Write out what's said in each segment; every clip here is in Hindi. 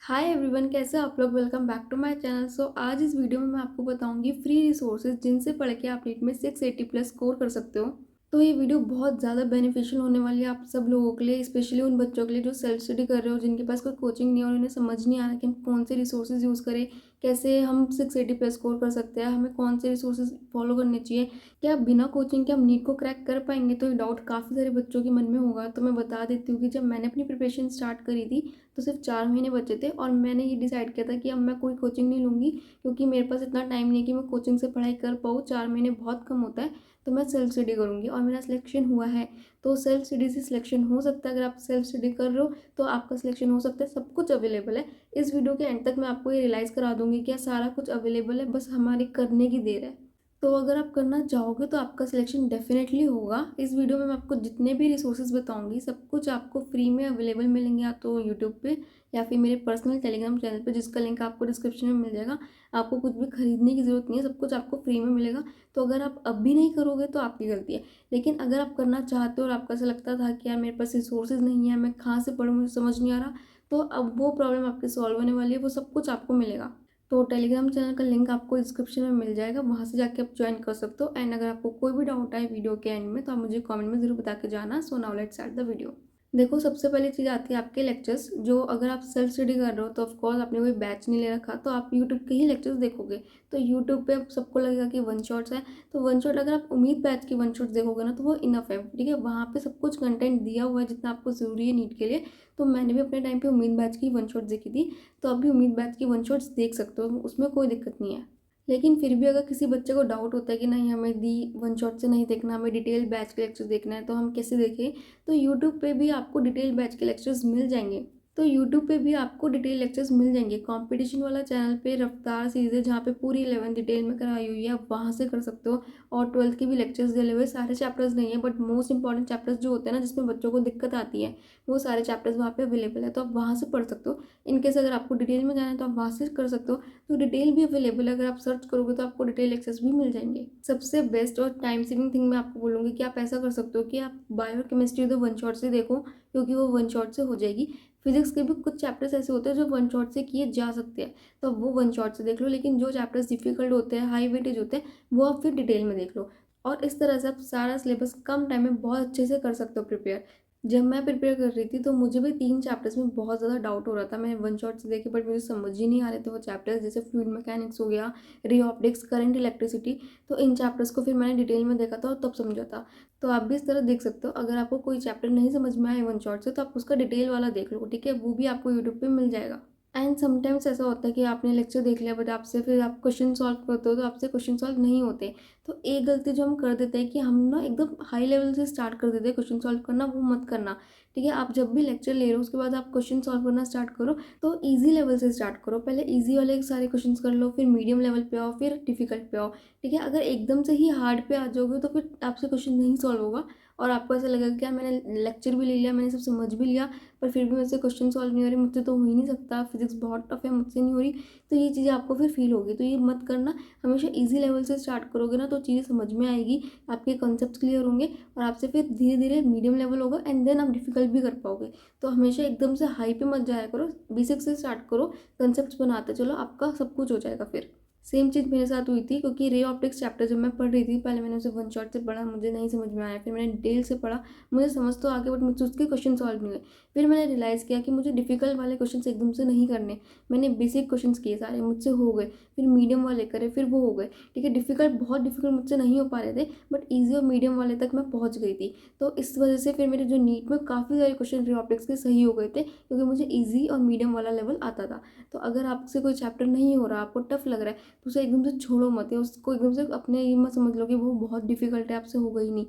हाय एवरीवन, कैसे हो आप लोग। Welcome back to my channel. आज इस वीडियो में मैं आपको बताऊंगी फ्री रिसोर्सेज जिनसे पढ़ के आप नीट में 680 प्लस स्कोर कर सकते हो। तो ये वीडियो बहुत ज़्यादा बेनिफिशियल होने वाली है आप सब लोगों के लिए, स्पेशली उन बच्चों के लिए जो सेल्फ स्टडी कर रहे हो, जिनके पास कोई कोचिंग नहीं है और उन्हें समझ नहीं आ रहा कि हम कौन से रिसोर्सेज यूज़ करें, कैसे हम 680 प्लस स्कोर कर सकते हैं, हमें कौन से रिसोर्सेज फॉलो करने चाहिए, क्या बिना कोचिंग के हम नीट को क्रैक कर पाएंगे। तो ये डाउट काफ़ी सारे बच्चों के मन में होगा। तो मैं बता देती हूँ कि जब मैंने अपनी प्रिपरेशन स्टार्ट करी थी तो सिर्फ 4 महीने बचे थे और मैंने ये डिसाइड किया था कि अब मैं कोई कोचिंग नहीं लूँगी, क्योंकि मेरे पास इतना टाइम नहीं है कि मैं कोचिंग से पढ़ाई कर पाऊँ। 4 महीने बहुत कम होता है। तो मैं सेल्फ स्टडी करूँगी और मेरा सिलेक्शन हुआ है। तो सेल्फ स्टडी से सिलेक्शन हो सकता है। अगर आप सेल्फ स्टडी कर रहे हो तो आपका सिलेक्शन हो सकता है। सब कुछ अवेलेबल है। इस वीडियो के एंड तक मैं आपको ये रियलाइज़ करा दूंगी कि सारा कुछ अवेलेबल है, बस हमारे करने की देर है। तो अगर आप करना चाहोगे तो आपका सिलेक्शन डेफिनेटली होगा। इस वीडियो में मैं आपको जितने भी रिसोर्सेज बताऊंगी सब कुछ आपको फ्री में अवेलेबल मिलेंगे, या तो यूट्यूब पे या फिर मेरे पर्सनल टेलीग्राम चैनल पे, जिसका लिंक आपको डिस्क्रिप्शन में मिल जाएगा। आपको कुछ भी खरीदने की ज़रूरत नहीं है, सब कुछ आपको फ्री में मिलेगा। तो अगर आप अब भी नहीं करोगे तो आपकी गलती है। लेकिन अगर आप करना चाहते हो और आपको ऐसा लगता था कि यार मेरे पास रिसोर्सेज नहीं है, मैं कहाँ से पढ़ूँ, मुझे समझ नहीं आ रहा, तो अब वो प्रॉब्लम आपकी सॉल्व होने वाली है। वो सब कुछ आपको मिलेगा। तो टेलीग्राम चैनल का लिंक आपको डिस्क्रिप्शन में मिल जाएगा, वहाँ से जाके आप ज्वाइन कर सकते हो। एंड अगर आपको कोई भी डाउट आए वीडियो के एंड में तो आप मुझे कमेंट में ज़रूर बता के जाना। So now let's start the video. देखो, सबसे पहली चीज़ आती है आपके लेक्चर्स। जो अगर आप सेल्फ स्टडी कर रहे हो तो ऑफकोर्स आपने कोई बैच नहीं ले रखा, तो आप यूट्यूब के ही लेक्चर्स देखोगे। तो यूट्यूब पे सबको लगेगा कि वन शॉट्स है, तो वन शॉट अगर आप उम्मीद बैच की वन शॉट्स देखोगे ना तो वो इनफ है। ठीक है, वहाँ पे सब कुछ कंटेंट दिया हुआ है जितना आपको ज़रूरी है नीट के लिए। तो मैंने भी अपने टाइम पे उम्मीद बैच की वन शॉट्स देखी थी। तो आप भी उम्मीद बैच की वन शॉट्स देख सकते हो, उसमें कोई दिक्कत नहीं है। लेकिन फिर भी अगर किसी बच्चे को डाउट होता है कि नहीं, हमें दी वन शॉट से नहीं देखना, हमें डिटेल बैच के लेक्चर्स देखना है, तो हम कैसे देखें। तो यूट्यूब पे भी आपको डिटेल बैच के लेक्चर्स मिल जाएंगे। तो यूट्यूब पे भी आपको डिटेल लेक्चर्स मिल जाएंगे। कंपटीशन वाला चैनल पे रफ्तार सीरीज है, जहाँ पे पूरी 11 डिटेल में कराई हुई है, आप वहाँ से कर सकते हो। और 12th के भी लेक्चर्स दिए हुए, सारे चैप्टर्स नहीं है बट मोस्ट इंपॉर्टेंट चैप्टर्स जो होते हैं ना, जिसमें बच्चों को दिक्कत आती है, वो सारे चैप्टर्स वहाँ पे अवेलेबल है। तो आप वहाँ से पढ़ सकते हो। इनकेस अगर आपको डिटेल में जाना है तो आप वहाँ से कर सकते हो। तो डिटेल भी अवेलेबल है, अगर आप सर्च करोगे तो आपको डिटेल एक्सेस भी मिल जाएंगे। सबसे बेस्ट और टाइम सेविंग थिंग मैं आपको बोलूँगी कि आप ऐसा कर सकते हो कि आप बायो केमिस्ट्री तो वन शॉट से देखो, क्योंकि वो वन शॉट से हो जाएगी। फिजिक्स के भी कुछ चैप्टर्स ऐसे होते हैं जो वन शॉट से किए जा सकते हैं, तो वो वन शॉट से देख लो। लेकिन जो चैप्टर्स डिफिकल्ट होते हैं, हाई वेटेज होते हैं, वो आप फिर डिटेल में देख लो। और इस तरह से आप सारा सिलेबस कम टाइम में बहुत अच्छे से कर सकते हो प्रिपेयर। जब मैं प्रिपेयर कर रही थी तो मुझे भी 3 चैप्टर्स में बहुत ज़्यादा डाउट हो रहा था। मैंने वन शॉट से देखे बट मुझे समझ ही नहीं आ रहे थे वो चैप्टर्स, जैसे फ्लूइड मैकेनिक्स हो गया, रे ऑप्टिक्स, करंट इलेक्ट्रिसिटी। तो इन चैप्टर्स को फिर मैंने डिटेल में देखा था और तब समझा था। तो आप भी इस तरह देख सकते हो। अगर आपको कोई चैप्टर नहीं समझ में आए वन शॉट से तो आप उसका डिटेल वाला देख लो। ठीक है, वो भी आपको यूट्यूब पे मिल जाएगा। एंड समटाइम्स ऐसा होता है कि आपने लेक्चर देख लिया बट आपसे फिर आप क्वेश्चन सॉल्व करते हो तो आपसे क्वेश्चन सॉल्व नहीं होते। तो एक गलती जो हम कर देते हैं कि हम ना एकदम हाई लेवल से स्टार्ट कर देते हैं क्वेश्चन सॉल्व करना, वो मत करना। ठीक है, आप जब भी लेक्चर ले रहे हो उसके बाद आप क्वेश्चन सॉल्व करना स्टार्ट करो तो इजी लेवल से स्टार्ट करो। पहले इजी वाले सारे क्वेश्चन कर लो, फिर मीडियम लेवल पे आओ, फिर डिफिकल्ट पे आओ। ठीक है, अगर एकदम से ही हार्ड पे आ जाओगे तो फिर आपसे क्वेश्चन नहीं सॉल्व होगा और आपको ऐसा लगेगा कि यार मैंने लेक्चर भी ले लिया, मैंने सब समझ भी लिया, पर फिर भी मुझसे क्वेश्चन सॉल्व नहीं हो रही, मुझसे तो हो ही नहीं सकता, फिजिक्स बहुत टफ है, मुझसे नहीं हो रही। तो ये चीज़ें आपको फिर फील होगी। तो ये मत करना। हमेशा इजी लेवल से स्टार्ट करोगे ना तो चीज़ें समझ में आएगी, आपके कॉन्सेप्ट क्लियर होंगे और आपसे फिर धीरे धीरे मीडियम लेवल होगा एंड देन आप डिफिकल्ट भी कर पाओगे। तो हमेशा एकदम से हाई पे मत जाया करो, बेसिक से स्टार्ट करो, कंसेप्ट बनाते चलो, आपका सब कुछ हो जाएगा। फिर सेम चीज़ मेरे साथ हुई थी, क्योंकि रे ऑप्टिक्स चैप्टर जब मैं पढ़ रही थी, पहले मैंने उसे वन शॉट से पढ़ा, मुझे नहीं समझ में आया, फिर मैंने डिटेल से पढ़ा, मुझे समझ तो आ गया बट मुझसे उसके क्वेश्चन सॉल्व नहीं हुए। फिर मैंने रियलाइज़ किया कि मुझे डिफिकल्ट वाले क्वेश्चन एकदम से नहीं करने। मैंने बेसिक क्वेश्चन किए, सारे मुझसे हो गए, फिर मीडियम वाले करे, फिर वो हो गए। ठीक है, डिफिकल्ट बहुत डिफिकल्ट मुझसे नहीं हो पा रहे थे बट ईजी और मीडियम वाले तक मैं पहुंच गई थी। तो इस वजह से फिर मेरे जो नीट में काफ़ी सारे क्वेश्चन रे ऑप्टिक्स के सही हो गए थे, क्योंकि मुझे ईजी और मीडियम वाला लेवल आता था। तो अगर आपसे कोई चैप्टर नहीं हो रहा, आपको टफ लग रहा है, तो उसे एकदम से छोड़ो मत, या उसको एकदम से अपने ये मत समझ लो कि वो बहुत डिफिकल्ट है, आपसे होगा ही नहीं।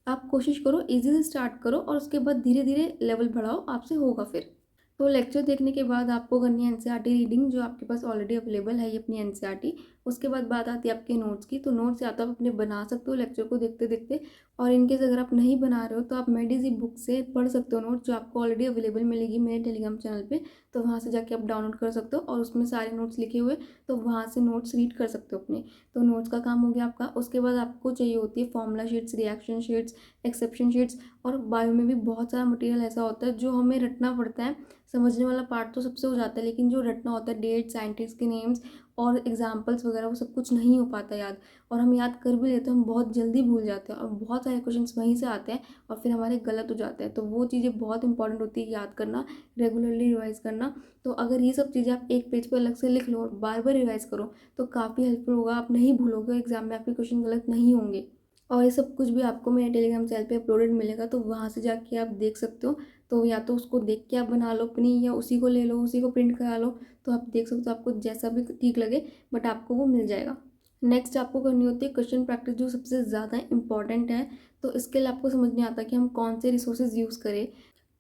आप कोशिश करो इजी से स्टार्ट करो और उसके बाद धीरे धीरे लेवल बढ़ाओ, आपसे होगा फिर। तो लेक्चर देखने के बाद आपको करनी है एनसीईआरटी रीडिंग, जो आपके पास ऑलरेडी अवेलेबल है ये अपनी एनसीईआरटी। उसके बाद बात आती है आपके नोट्स की। तो नोट्स या तो आप अपने बना सकते हो लेक्चर को देखते देखते, और इनकेस अगर आप नहीं बना रहे हो तो आप मेडिजी बुक से पढ़ सकते हो नोट्स, जो आपको ऑलरेडी अवेलेबल मिलेगी मेरे टेलीग्राम चैनल पे। तो वहाँ से जाके आप डाउनलोड कर सकते हो और उसमें सारे नोट्स लिखे हुए, तो वहाँ से नोट्स रीड कर सकते हो अपने। तो नोट्स का काम हो गया आपका। उसके बाद आपको चाहिए होती है formula sheets, reaction sheets, exception sheets. और बायो में भी बहुत सारा मटेरियल ऐसा होता है जो हमें रटना पड़ता है। समझने वाला पार्ट तो सबसे हो जाता है, लेकिन जो रटना होता है, डेट, साइंटिस्ट के नेम्स और एग्जाम्पल्स वगैरह, वो सब कुछ नहीं हो पाता याद। और हम याद कर भी लेते हैं, हम बहुत जल्दी भूल जाते हैं, और बहुत सारे क्वेश्चंस वहीं से आते हैं और फिर हमारे गलत हो जाते हैं। तो वो चीज़ें बहुत इंपॉर्टेंट होती है याद करना, रेगुलरली रिवाइज करना। तो अगर ये सब चीज़ें आप एक पेज पर अलग से लिख लो और बार बार रिवाइज करो तो काफ़ी हेल्पफुल होगा। आप नहीं भूलोगे, एग्जाम में आपके क्वेश्चन गलत नहीं होंगे। और ये सब कुछ भी आपको मेरे टेलीग्राम चैनल पे अपलोडेड मिलेगा, तो वहाँ से जाके आप देख सकते हो। तो या तो उसको देख के आप बना लो अपनी, या उसी को ले लो, उसी को प्रिंट करा लो। तो आप देख सकते हो, आपको जैसा भी ठीक लगे, बट आपको वो मिल जाएगा। नेक्स्ट आपको करनी होती है क्वेश्चन प्रैक्टिस, जो सबसे ज़्यादा इंपॉर्टेंट है। तो इसके लिए आपको समझ नहीं आता कि हम कौन से रिसोर्सेज यूज़ करें।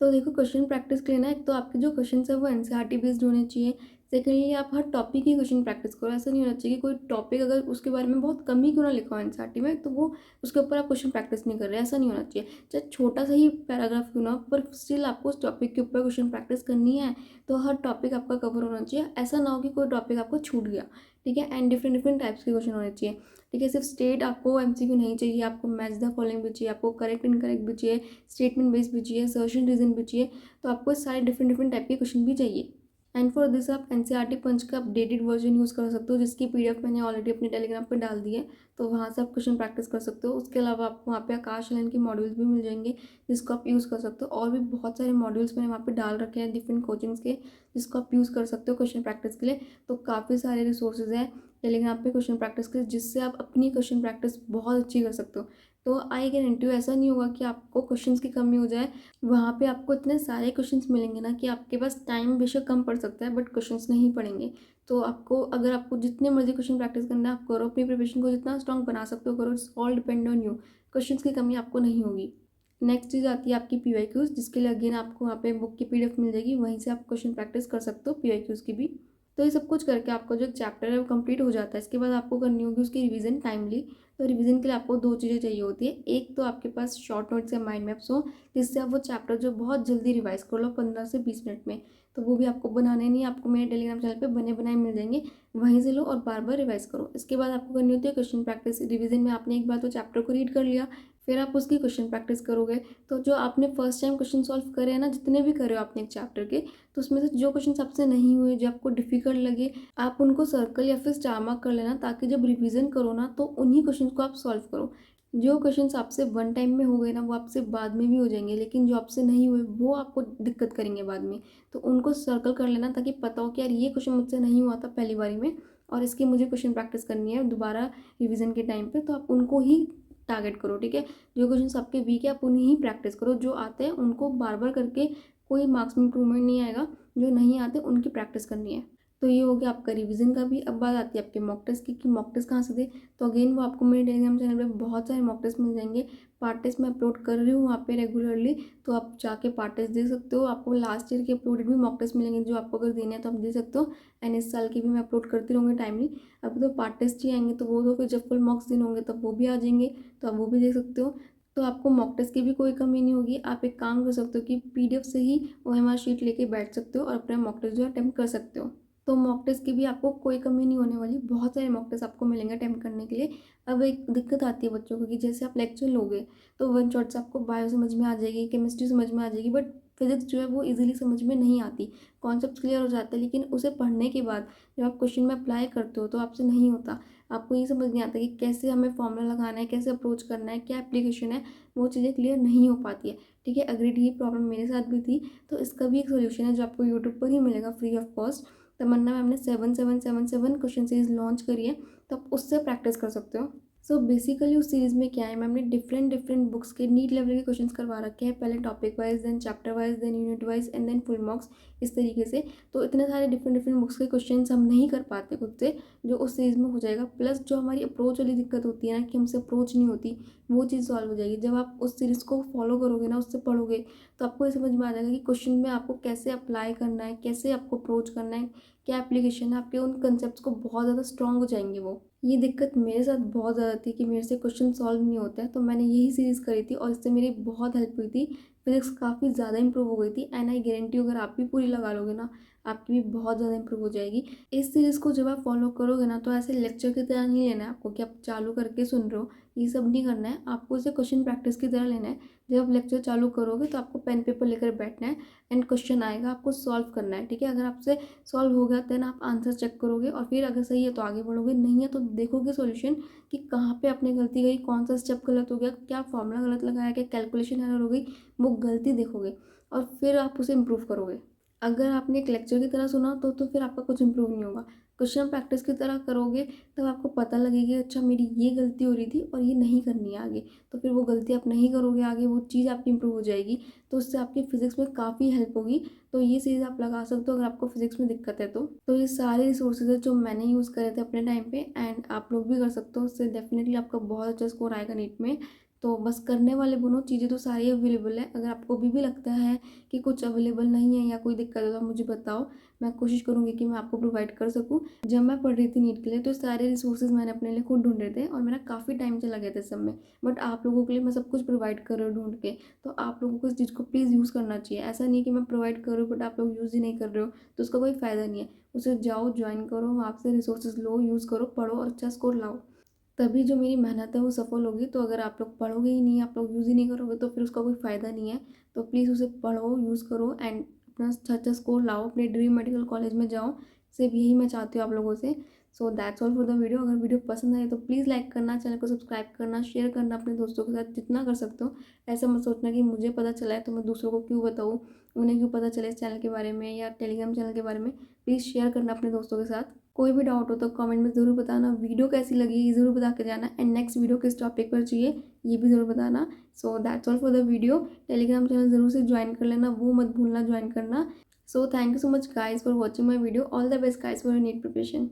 तो देखो, क्वेश्चन प्रैक्टिस के लिए ना, एक तो आपके जो क्वेश्चन है वो एनसीईआरटी बेस्ड होने चाहिए। सेकेंडली, आप हर टॉपिक की क्वेश्चन प्रैक्टिस करो। ऐसा नहीं होना चाहिए कि कोई टॉपिक अगर उसके बारे में बहुत कम ही क्यों ना लिखा हो एनसीईआरटी में, तो वो उसके ऊपर आप क्वेश्चन प्रैक्टिस नहीं कर रहे। ऐसा नहीं होना चाहिए। चाहे छोटा सा ही पैराग्राफ क्यों ना हो, पर स्टिल आपको उस टॉपिक के ऊपर क्वेश्चन प्रैक्टिस करनी है। तो हर टॉपिक आपका कवर होना चाहिए। ऐसा ना हो कि कोई टॉपिक आपको छूट गया। ठीक है। एंड डिफरेंट डिफरेंट टाइप्स के क्वेश्चन होने चाहिए। ठीक है। सिर्फ स्टेट आपको एमसीक्यू नहीं चाहिए, आपको मैच द फॉलोइंग भी चाहिए, आपको करेक्ट इनकरेक्ट भी चाहिए, स्टेटमेंट बेस्ड भी चाहिए, सर्शन रीजन भी चाहिए। तो आपको सारे डिफरेंट डिफरेंट टाइप के क्वेश्चन भी चाहिए। एंड फॉर दिस आप एनसीईआरटी पंच का अपडेटेड वर्जन यूज़ कर सकते हो, जिसकी पीडीएफ मैंने ऑलरेडी अपने टेलीग्राम पर डाल दी है। तो वहाँ से आप क्वेश्चन प्रैक्टिस कर सकते हो। उसके अलावा आपको वहाँ पे आकाश लाइन के मॉड्यूल्स भी मिल जाएंगे, जिसको आप यूज़ कर सकते हो। और भी बहुत सारे मॉड्यूल्स मैंने वहाँ पे डाल रखे हैं डिफरेंट कोचिंग्स के, जिसको आप यूज़ कर सकते हो क्वेश्चन प्रैक्टिस के लिए। तो काफ़ी सारे रिसोर्सेज हैं टेलीग्राम पे क्वेश्चन प्रैक्टिस के, जिससे आप अपनी क्वेश्चन प्रैक्टिस बहुत अच्छी कर सकते हो। तो आई गारंटी हूँ, ऐसा नहीं होगा कि आपको क्वेश्चंस की कमी हो जाए। वहाँ पे आपको इतने सारे क्वेश्चंस मिलेंगे ना कि आपके पास टाइम बेशक कम पड़ सकता है, बट क्वेश्चंस नहीं पड़ेंगे। तो आपको, अगर आपको जितने मर्जी क्वेश्चन प्रैक्टिस करना है आप करो, अपनी प्रिपरेशन को जितना स्ट्रॉन्ग बना सकते हो करो। It's all depend on you. Questions की कमी आपको नहीं होगी। नेक्स्ट चीज़ आती है आपकी पीवाईक्यूज, जिसके लिए अगेन आपको वहाँ पे बुक की पीडीएफ मिल जाएगी, वहीं से आप क्वेश्चन प्रैक्टिस कर सकते हो पीवाईक्यूज की भी। तो ये सब कुछ करके आपका जो एक चैप्टर है वो कंप्लीट हो जाता है। इसके बाद आपको करनी होगी उसकी रिवीजन टाइमली। तो रिवीजन के लिए आपको दो चीज़ें चाहिए होती है। एक तो आपके पास शॉर्ट नोट्स या माइंड मैप्स हो, जिससे आप वो चैप्टर जो बहुत जल्दी रिवाइज कर लो 15 से 20 मिनट में। तो वो भी आपको बनाने नहीं, आपको मेरे टेलीग्राम चैनल पे बने बनाए मिल जाएंगे, वहीं से लो और बार बार रिवाइज करो। इसके बाद आपको करनी होती है क्वेश्चन प्रैक्टिस। रिवीजन में आपने एक बार तो चैप्टर को रीड कर लिया, फिर आप उसकी क्वेश्चन प्रैक्टिस करोगे। तो जो आपने फर्स्ट टाइम क्वेश्चन सॉल्व करे हैं ना, जितने भी करे हो आपने एक चैप्टर के, तो उसमें से जो क्वेश्चन आपसे नहीं हुए, जो आपको डिफिकल्ट लगे, आप उनको सर्कल या फिर स्टार मार्क कर लेना, ताकि जब रिवीजन करो ना तो उन्हीं क्वेश्चन को आप सॉल्व करो। जो क्वेश्चंस आपसे वन टाइम में हो गए ना, वो आपसे बाद में भी हो जाएंगे, लेकिन जो आपसे नहीं हुए वो आपको दिक्कत करेंगे बाद में। तो उनको सर्कल कर लेना, ताकि पता हो कि यार ये क्वेश्चन मुझसे नहीं हुआ था पहली बारी में, और इसकी मुझे क्वेश्चन प्रैक्टिस करनी है दोबारा रिवीजन के टाइम पे। तो आप उनको ही टारगेट करो। ठीक है। जो क्वेश्चन आपके वीक है आप उन्हीं ही प्रैक्टिस करो। जो आते हैं उनको बार बार करके कोई मार्क्स में इंप्रूवमेंट नहीं आएगा। जो नहीं आते उनकी प्रैक्टिस करनी है। तो ये हो गया आपका रिवीजन का भी। अब बात आती है आपके मॉक टेस्ट की, कि मॉक टेस्ट कहाँ से दे। तो अगेन वो आपको मेरे टेलीग्राम चैनल पे बहुत सारे मॉक टेस्ट मिल जाएंगे। पार्ट टेस्ट मैं अपलोड कर रही हूँ वहाँ पे रेगुलरली, तो आप जाके पार्ट टेस्ट दे सकते हो। आपको लास्ट ईयर के अपलोडेड भी मॉक टेस्ट मिलेंगे, जो आपको अगर देने हैं तो आप दे सकते हो। एंड इस साल की भी मैं अपलोड करती रहूँगी टाइमली। अभी तो पार्ट टेस्ट ही आएंगे, तो वो तो फिर जब फुल मॉक्स दिन होंगे तब वो भी आ जाएंगे, तो आप वो भी देख सकते हो। तो आपको मॉक टेस्ट की भी कोई कमी नहीं होगी। आप एक काम कर सकते हो कि पीडीएफ से ही ओएमआर शीट लेके बैठ सकते हो और अपना मॉक टेस्ट जो है अटेम्प्ट कर सकते हो। तो मॉक टेस्ट की भी आपको कोई कमी नहीं होने वाली। बहुत सारे मॉक टेस्ट आपको मिलेंगे अटेम्प्ट करने के लिए। अब एक दिक्कत आती है बच्चों को, कि जैसे आप लेक्चर लोगे तो वन शॉट से आपको बायो समझ में आ जाएगी, केमिस्ट्री समझ में आ जाएगी, बट फिजिक्स जो है वो इजीली समझ में नहीं आती। कॉन्सेप्ट क्लियर हो जाते हैं, लेकिन उसे पढ़ने के बाद जब आप क्वेश्चन में अप्लाई करते हो तो आपसे नहीं होता। आपको ये समझ नहीं आता कि कैसे हमें फॉर्मूला लगाना है, कैसे अप्रोच करना है, क्या एप्लीकेशन है, वो चीज़ें क्लियर नहीं हो पाती है। ठीक है। अग्रीड, ये प्रॉब्लम मेरे साथ भी थी। तो इसका भी एक सोल्यूशन है जो आपको यूट्यूब पर ही मिलेगा free of cost. Tamanna ma'am ने 7777 क्वेश्चन सीरीज लॉन्च करी है, तो आप उससे प्रैक्टिस कर सकते हो। सो बेसिकली उस सीरीज़ में क्या है, मैम ने डिफरेंट डिफरेंट बुक्स के नीट लेवल के क्वेश्चंस करवा रखे हैं, पहले topic wise, then chapter wise, then unit wise and then full marks, इस तरीके से। तो इतने सारे डिफरेंट डिफरेंट बुक्स के क्वेश्चंस हम नहीं कर पाते खुद से, जो उस सीरीज़ में हो जाएगा। प्लस जो हमारी अप्रोच वाली दिक्कत होती है ना, कि हमसे अप्रोच नहीं होती, वो चीज़ सॉल्व हो जाएगी जब आप उस सीरीज़ को फॉलो करोगे ना, उससे पढ़ोगे, तो आपको ये समझ में आ जाएगा कि क्वेश्चन में आपको कैसे अप्लाई करना है, कैसे आपको अप्रोच करना है, क्या एप्लीकेशन है, आपके उन कंसेप्ट को बहुत ज़्यादा स्ट्रॉन्ग हो जाएंगे वो। ये दिक्कत मेरे साथ बहुत ज़्यादा थी कि मेरे से क्वेश्चन सॉल्व नहीं होते हैं, तो मैंने यही सीरीज़ करी थी और इससे मेरी बहुत हेल्प हुई थी। फिजिक्स काफ़ी ज़्यादा इंप्रूव हो गई थी एंड आई गारंटी अगर आप भी पूरी लगा लोगे ना, आपकी भी बहुत ज़्यादा इंप्रूव हो जाएगी। इस सीरीज़ को जब आप फॉलो करोगे ना, तो ऐसे लेक्चर की तरह नहीं लेना है आपको कि आप चालू करके सुन रहे हो, ये सब नहीं करना है आपको, इसे क्वेश्चन प्रैक्टिस की तरह लेना है। जब आप लेक्चर चालू करोगे तो आपको पेन पेपर लेकर बैठना है एंड क्वेश्चन आएगा, आपको सॉल्व करना है, ठीक है। अगर आपसे सॉल्व हो गया देन आप आंसर चेक करोगे और फिर अगर सही है तो आगे बढ़ोगे, नहीं है तो देखोगे सॉल्यूशन कि कहाँ पे आपने गलती करी, कौन सा स्टेप गलत हो गया, क्या फॉर्मूला गलत लगाया, क्या कैलकुलेशन एरर हो गई, वो गलती देखोगे और फिर आप उसे इम्प्रूव करोगे। अगर आपने एक लेक्चर की तरह सुना तो फिर आपका कुछ इम्प्रूव नहीं होगा। क्वेश्चन प्रैक्टिस की तरह करोगे तब आपको पता लगेगी, अच्छा मेरी ये गलती हो रही थी और ये नहीं करनी है आगे, तो फिर वो गलती आप नहीं करोगे आगे, वो चीज़ आपकी इम्प्रूव हो जाएगी। तो उससे आपकी फिजिक्स में काफ़ी हेल्प होगी। तो ये चीज़ आप लगा सकते हो अगर आपको फिजिक्स में दिक्कत है तो ये सारे रिसोर्सेज है जो मैंने यूज़ करे थे अपने टाइम पे एंड आप लोग भी कर सकते हो, उससे डेफिनेटली आपका बहुत अच्छा स्कोर आएगा नीट में। तो बस करने वाले बनो, चीज़ें तो सारी अवेलेबल है। अगर आपको अभी भी लगता है कि कुछ अवेलेबल नहीं है या कोई दिक्कत है तो मुझे बताओ, मैं कोशिश करूँगी कि मैं आपको प्रोवाइड कर सकूँ। जब मैं पढ़ रही थी नीट के लिए तो सारे रिसोर्सेज मैंने अपने लिए खुद ढूंढे थे और मेरा काफ़ी टाइम चला गया था सब में, बट आप लोगों के लिए मैं सब कुछ प्रोवाइड कर रही हूँ ढूंढ के। तो आप लोगों को इस चीज़ को प्लीज़ यूज़ करना चाहिए। ऐसा नहीं है कि मैं प्रोवाइड कर रही हूँ बट आप लोग यूज़ ही नहीं कर रहे हो, तो उसका कोई फ़ायदा नहीं है। उसे जाओ, ज्वाइन करो, वहाँ से रिसोर्सेज लो, यूज़ करो, पढ़ो और अच्छा स्कोर लाओ, तभी जो मेरी मेहनत है वो सफल होगी। तो अगर आप लोग पढ़ोगे ही नहीं, आप लोग यूज़ ही नहीं करोगे तो फिर उसका कोई फ़ायदा नहीं है। तो प्लीज़ उसे पढ़ो, यूज़ करो एंड अपना अच्छा स्कोर लाओ, अपने ड्रीम मेडिकल कॉलेज में जाओ। सिर्फ यही मैं चाहती हूँ आप लोगों से। So that's all for the video. अगर वीडियो पसंद आए तो प्लीज़ लाइक करना, चैनल को सब्सक्राइब करना, शेयर करना अपने दोस्तों के साथ जितना कर सकते हो। ऐसा मत सोचना कि मुझे पता चला है तो मैं दूसरों को क्यों बताऊँ, उन्हें क्यों पता चले इस चैनल के बारे में या टेलीग्राम चैनल के बारे में। प्लीज़ शेयर करना अपने दोस्तों के साथ। कोई भी डाउट हो तो कमेंट में ज़रूर बताना, वीडियो कैसी लगी ये ज़रूर बता के जाना एंड नेक्स्ट वीडियो किस टॉपिक पर चाहिए ये भी ज़रूर बताना। So that's all for the video. Telegram channel ज़रूर से ज्वाइन कर लेना, वो मत भूलना ज्वाइन करना। So thank you so much guys for watching my video. All the best guys for your NEET preparation.